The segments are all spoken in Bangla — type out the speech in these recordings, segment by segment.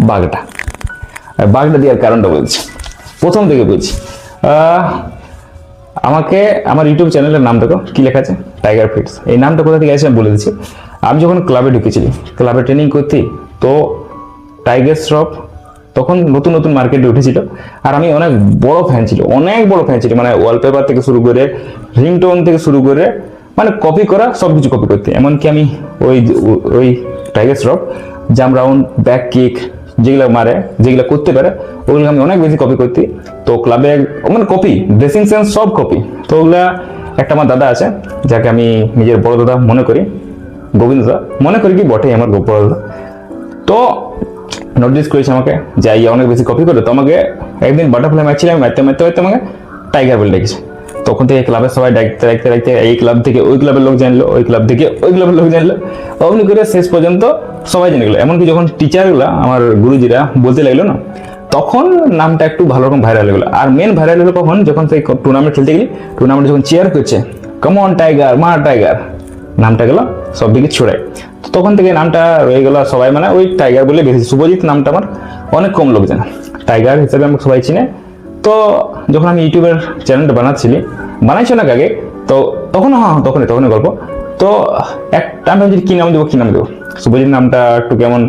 বাঘটা। আর বাঘটা দেওয়ার কারণটা বলছি, প্রথম থেকে বলছি। আমাকে আমার ইউটিউব চ্যানেলের নাম দেখো কি লেখা আছে, টাইগার ফিটস। এই নামটা কোথা থেকে আছে আমি বলে দিচ্ছি। আমি যখন ক্লাবে ঢুকেছিলি, ক্লাবে ট্রেনিং করতে, তো টাইগার শ্রফ তখন নতুন নতুন মার্কেটে উঠেছিল। আর আমি অনেক বড় ফ্যান ছিল, অনেক বড় ফ্যান ছিল, মানে ওয়ালপেপার থেকে শুরু করে রিংটোন থেকে শুরু করে মানে কপি করা সব কিছু কপি করতে। এমনকি আমি ওই ওই tiger Shroff jump round, back kick যেগুলো মারে, যেগুলো করতে পারে, ওগুলো আমি অনেক বেশি কপি করতে। তো ক্লাবে মানে কপি, ড্রেসিং সেন্স সব কপি। তো ওগুলা একটা আমার দাদা আছে, যাকে আমি নিজের বড় দাদা মনে করি, গোবিন্দ দা মনে করি, কি বটে আমার বড় দাদা। তো নোটিস করেছে আমাকে, যাই অনেক বেশি কপি করে। তো আমাকে একদিন বাটারফ্লাই ম্যাচ ছিলাম, মারতে মারতে মারতে আমাকে টাইগার বলে ডেকেছে। তখন থেকে ক্লাবের সবাই ডাকতে ডাকতে ডাকতে এই ক্লাব থেকে ওই ক্লাবের লোক জানলো, ওই ক্লাব থেকে ওই ক্লাবের লোক জানলো, অমনি করে শেষ পর্যন্ত সবাই জেনে গেলো। এমনকি যখন টিচারগুলা, আমার গুরুজিরা বলতে লাগলো না, তখন নামটা একটু ভালো রকম ভাইরাল হলো। আর মেন ভাইরাল হলো কখন, যখন সেই টুর্নামেন্ট খেলতে গেলি, টুর্নামেন্ট যখন চেয়ার করছে, কম অন টাইগার, মার টাইগার, নামটা গেল সব দিকে ছড়ায়। তো তখন থেকে নামটা রয়ে গেল, সবাই মানে ওই টাইগার বলে বেশি। শুভজিৎ নামটা আমার অনেক কম লোক জানে, টাইগার হিসেবে আমাকে সবাই চিনে। তো যখন আমি ইউটিউবের চ্যানেলটা বানাইছি অনেক আগে, তো তখনই গল্প। তো একটা আমি ভাবছি কি নাম দেবো, শুভজিৎ নামটা একটু কেমন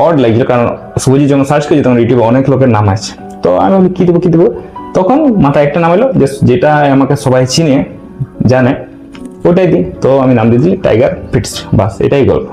অড লাগছিল, কারণ শুভজিৎ যখন সার্চ করেছি তখন ইউটিউবে অনেক লোকের নাম আছে। তো আমি ভাবছি কি দেবো, তখন মাথায় একটা নাম এলো, যেটা আমাকে সবাই চিনে জানে, ওটাই দিই। তো আমি নাম দিয়ে দিই টাইগার ফিটস, বাস এটাই গল্প।